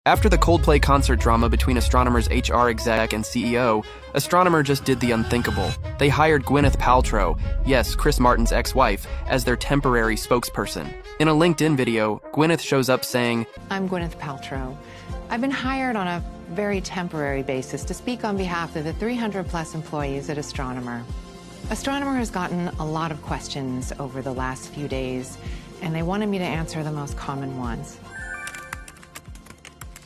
After the Coldplay concert drama between Astronomer's HR exec and CEO, Astronomer just did the unthinkable. They hired Gwyneth Paltrow, yes, Chris Martin's ex-wife, as their temporary spokesperson. In a LinkedIn video, Gwyneth shows up saying, "I'm Gwyneth Paltrow. I've been hired on a very temporary basis to speak on behalf of the 300-plus employees at Astronomer. Astronomer has gotten a lot of questions over the last few days, and they wanted me to answer the most common ones.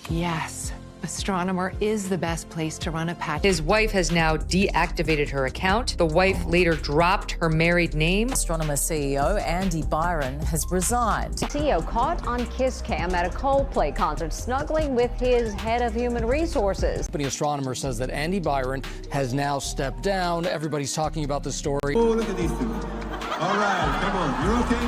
Yes, Astronomer is the best place to run a patch." His wife has now deactivated her account. The wife later dropped her married name. Astronomer CEO Andy Byron has resigned. CEO caught on Kiss Cam at a Coldplay concert snuggling with his head of human resources. The Astronomer says that Andy Byron has now stepped down. Everybody's talking about the story. Oh, look at these two. All right, come on, you're okay?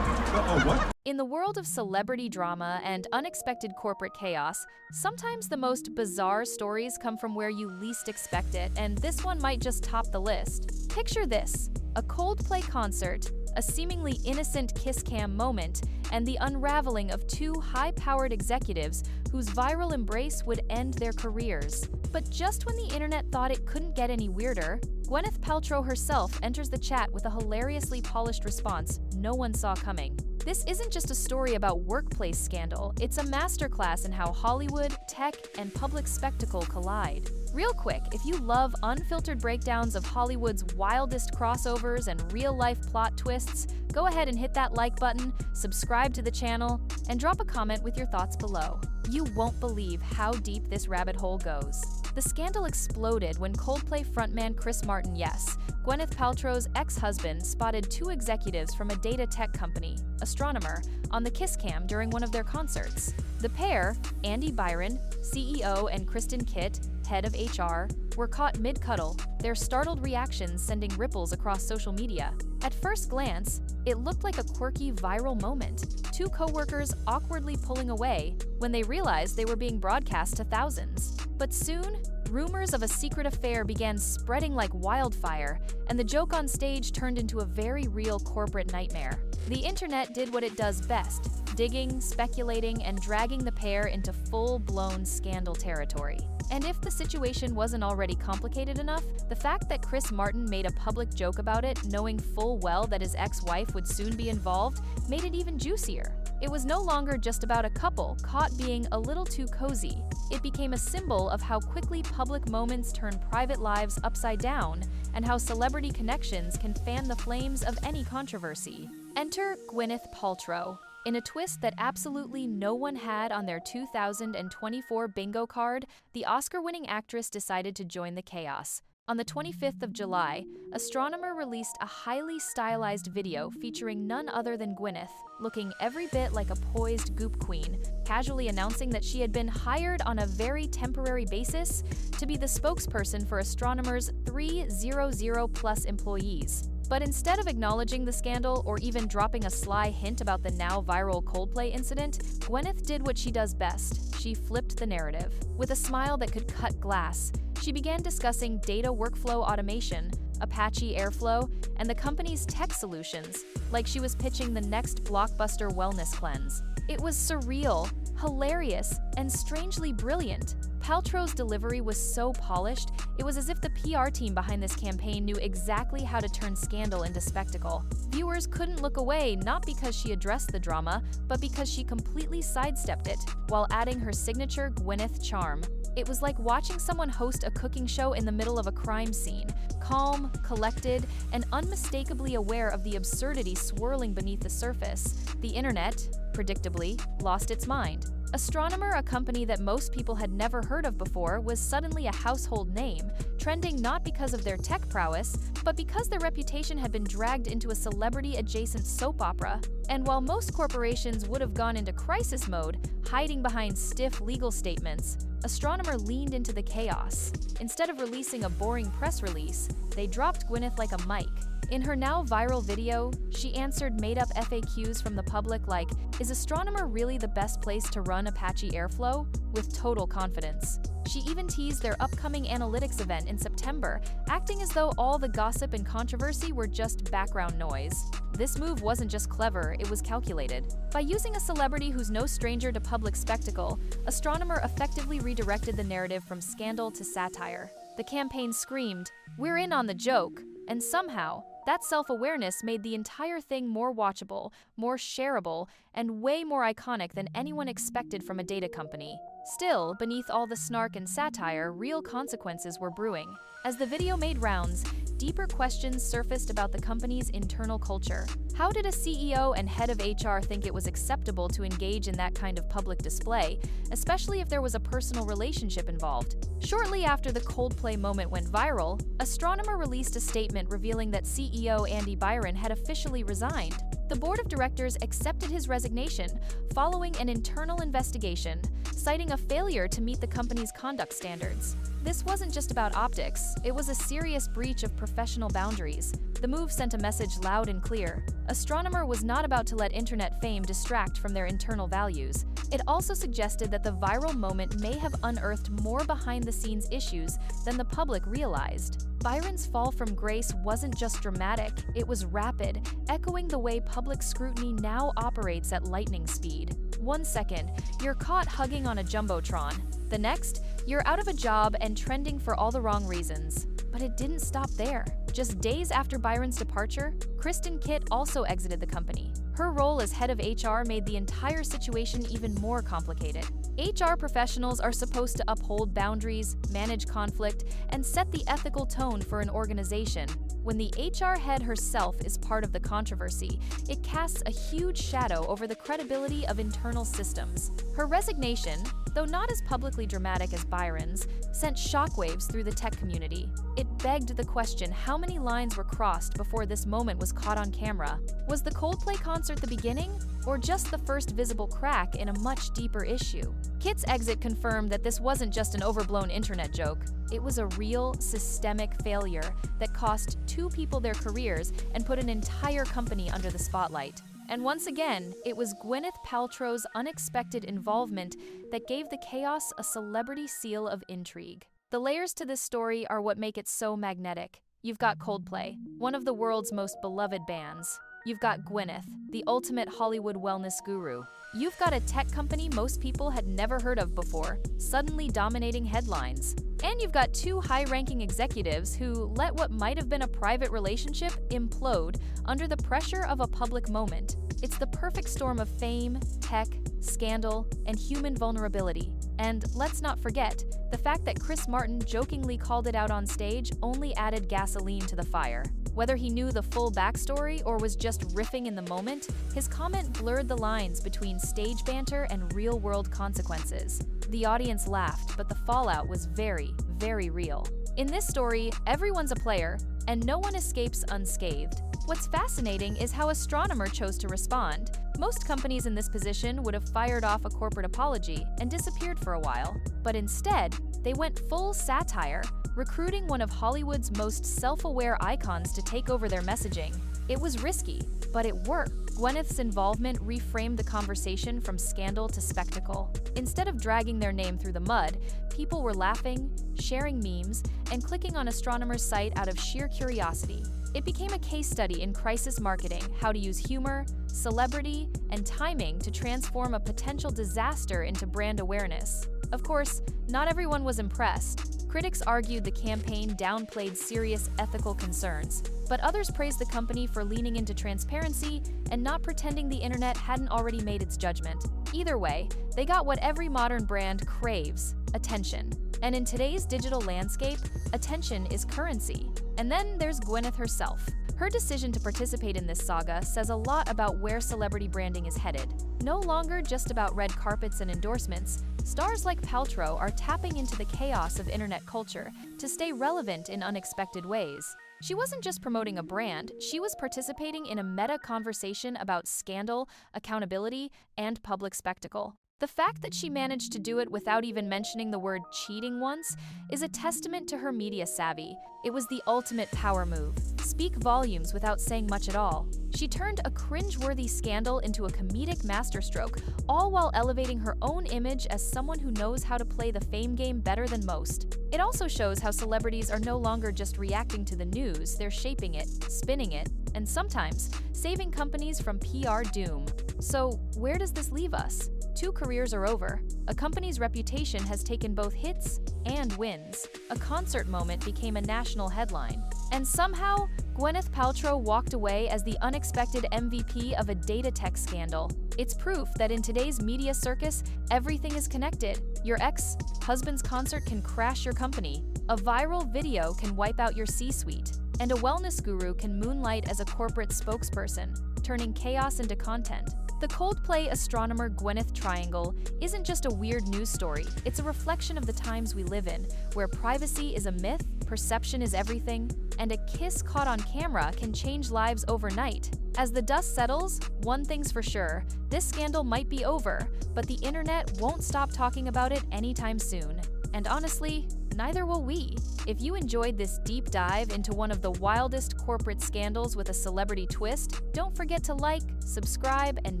Uh-oh, what? In the world of celebrity drama and unexpected corporate chaos, sometimes the most bizarre stories come from where you least expect it, and this one might just top the list. Picture this: a Coldplay concert, a seemingly innocent kiss cam moment, and the unraveling of two high-powered executives whose viral embrace would end their careers. But just when the internet thought it couldn't get any weirder, Gwyneth Paltrow herself enters the chat with a hilariously polished response no one saw coming. This isn't just a story about workplace scandal, it's a masterclass in how Hollywood, tech, and public spectacle collide. Real quick, if you love unfiltered breakdowns of Hollywood's wildest crossovers and real-life plot twists, go ahead and hit that like button, subscribe to the channel, and drop a comment with your thoughts below. You won't believe how deep this rabbit hole goes. The scandal exploded when Coldplay frontman Chris Martin, yes, Gwyneth Paltrow's ex-husband, spotted two executives from a data tech company, Astronomer, on the Kiss Cam during one of their concerts. The pair, Andy Byron, CEO, and Kristen Kitt, head of HR, were caught mid-cuddle, their startled reactions sending ripples across social media. At first glance, it looked like a quirky viral moment, two co-workers awkwardly pulling away when they realized they were being broadcast to thousands. But soon, rumors of a secret affair began spreading like wildfire, and the joke on stage turned into a very real corporate nightmare. The internet did what it does best, digging, speculating, and dragging the pair into full-blown scandal territory. And if the situation wasn't already complicated enough, the fact that Chris Martin made a public joke about it, knowing full well that his ex-wife would soon be involved, made it even juicier. It was no longer just about a couple caught being a little too cozy. It became a symbol of how quickly public moments turn private lives upside down, and how celebrity connections can fan the flames of any controversy. Enter Gwyneth Paltrow. In a twist that absolutely no one had on their 2024 bingo card, the Oscar-winning actress decided to join the chaos. On the 25th of July, Astronomer released a highly stylized video featuring none other than Gwyneth, looking every bit like a poised goop queen, casually announcing that she had been hired on a very temporary basis to be the spokesperson for Astronomer's 300-plus employees. But instead of acknowledging the scandal or even dropping a sly hint about the now viral Coldplay incident, Gwyneth did what she does best. She flipped the narrative. With a smile that could cut glass, she began discussing data workflow automation, Apache Airflow, and the company's tech solutions, like she was pitching the next blockbuster wellness cleanse. It was surreal, hilarious, and strangely brilliant. Paltrow's delivery was so polished, it was as if the PR team behind this campaign knew exactly how to turn scandal into spectacle. Viewers couldn't look away not because she addressed the drama, but because she completely sidestepped it, while adding her signature Gwyneth charm. It was like watching someone host a cooking show in the middle of a crime scene, calm, collected, and unmistakably aware of the absurdity swirling beneath the surface. The internet, predictably, lost its mind. Astronomer, a company that most people had never heard of before, was suddenly a household name, trending not because of their tech prowess, but because their reputation had been dragged into a celebrity-adjacent soap opera. And while most corporations would have gone into crisis mode, hiding behind stiff legal statements, Astronomer leaned into the chaos. Instead of releasing a boring press release, they dropped Gwyneth like a mic. In her now viral video, she answered made-up FAQs from the public like, "Is Astronomer really the best place to run Apache Airflow?" with total confidence. She even teased their upcoming analytics event in September, acting as though all the gossip and controversy were just background noise. This move wasn't just clever, it was calculated. By using a celebrity who's no stranger to public spectacle, Astronomer effectively redirected the narrative from scandal to satire. The campaign screamed, "We're in on the joke," and somehow, that self-awareness made the entire thing more watchable, more shareable, and way more iconic than anyone expected from a data company. Still, beneath all the snark and satire, real consequences were brewing. As the video made rounds, deeper questions surfaced about the company's internal culture. How did a CEO and head of HR think it was acceptable to engage in that kind of public display, especially if there was a personal relationship involved? Shortly after the Coldplay moment went viral, Astronomer released a statement revealing that CEO Andy Byron had officially resigned. The board of directors accepted his resignation following an internal investigation, citing a failure to meet the company's conduct standards. This wasn't just about optics, it was a serious breach of professional boundaries. The move sent a message loud and clear. Astronomer was not about to let internet fame distract from their internal values. It also suggested that the viral moment may have unearthed more behind-the-scenes issues than the public realized. Byron's fall from grace wasn't just dramatic, it was rapid, echoing the way public scrutiny now operates at lightning speed. 1 second, you're caught hugging on a jumbotron. The next, you're out of a job and trending for all the wrong reasons. But it didn't stop there. Just days after Byron's departure, Kristen Kitt also exited the company. Her role as head of HR made the entire situation even more complicated. HR professionals are supposed to uphold boundaries, manage conflict, and set the ethical tone for an organization. When the HR head herself is part of the controversy, it casts a huge shadow over the credibility of internal systems. Her resignation, though not as publicly dramatic as Byron's, sent shockwaves through the tech community. It begged the question how many lines were crossed before this moment was caught on camera. Was the Coldplay concert the beginning, or just the first visible crack in a much deeper issue? Kitt's exit confirmed that this wasn't just an overblown internet joke. It was a real, systemic failure that cost 2 people their careers and put an entire company under the spotlight. And once again, it was Gwyneth Paltrow's unexpected involvement that gave the chaos a celebrity seal of intrigue. The layers to this story are what make it so magnetic. You've got Coldplay, one of the world's most beloved bands. You've got Gwyneth, the ultimate Hollywood wellness guru. You've got a tech company most people had never heard of before, suddenly dominating headlines. And you've got 2 high-ranking executives who let what might have been a private relationship implode under the pressure of a public moment. It's the perfect storm of fame, tech, scandal, and human vulnerability. And let's not forget, the fact that Chris Martin jokingly called it out on stage only added gasoline to the fire. Whether he knew the full backstory or was just riffing in the moment, his comment blurred the lines between stage banter and real-world consequences. The audience laughed, but the fallout was very, very real. In this story, everyone's a player, and no one escapes unscathed. What's fascinating is how Astronomer chose to respond. Most companies in this position would have fired off a corporate apology and disappeared for a while. But instead, they went full satire, recruiting one of Hollywood's most self-aware icons to take over their messaging. It was risky, but it worked. Gwyneth's involvement reframed the conversation from scandal to spectacle. Instead of dragging their name through the mud, people were laughing, sharing memes, and clicking on Astronomer's site out of sheer curiosity. It became a case study in crisis marketing, how to use humor, celebrity, and timing to transform a potential disaster into brand awareness. Of course, not everyone was impressed. Critics argued the campaign downplayed serious ethical concerns, but others praised the company for leaning into transparency and not pretending the internet hadn't already made its judgment. Either way, they got what every modern brand craves: attention. And in today's digital landscape, attention is currency. And then there's Gwyneth herself. Her decision to participate in this saga says a lot about where celebrity branding is headed. No longer just about red carpets and endorsements, stars like Paltrow are tapping into the chaos of internet culture to stay relevant in unexpected ways. She wasn't just promoting a brand, she was participating in a meta conversation about scandal, accountability, and public spectacle. The fact that she managed to do it without even mentioning the word cheating once is a testament to her media savvy. It was the ultimate power move. Speak volumes without saying much at all. She turned a cringe-worthy scandal into a comedic masterstroke, all while elevating her own image as someone who knows how to play the fame game better than most. It also shows how celebrities are no longer just reacting to the news, they're shaping it, spinning it, and sometimes saving companies from PR doom. So, where does this leave us? 2 careers are over. A company's reputation has taken both hits and wins. A concert moment became a national headline. And somehow, Gwyneth Paltrow walked away as the unexpected MVP of a data tech scandal. It's proof that in today's media circus, everything is connected. Your ex-husband's concert can crash your company. A viral video can wipe out your C-suite. And a wellness guru can moonlight as a corporate spokesperson, turning chaos into content. The Coldplay Astronomer Gwyneth triangle isn't just a weird news story, it's a reflection of the times we live in, where privacy is a myth, perception is everything, and a kiss caught on camera can change lives overnight. As the dust settles, one thing's for sure, this scandal might be over, but the internet won't stop talking about it anytime soon. And honestly, neither will we. If you enjoyed this deep dive into one of the wildest corporate scandals with a celebrity twist, don't forget to like, subscribe, and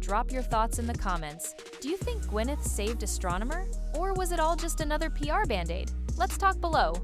drop your thoughts in the comments. Do you think Gwyneth saved Astronomer? Or was it all just another PR band-aid? Let's talk below.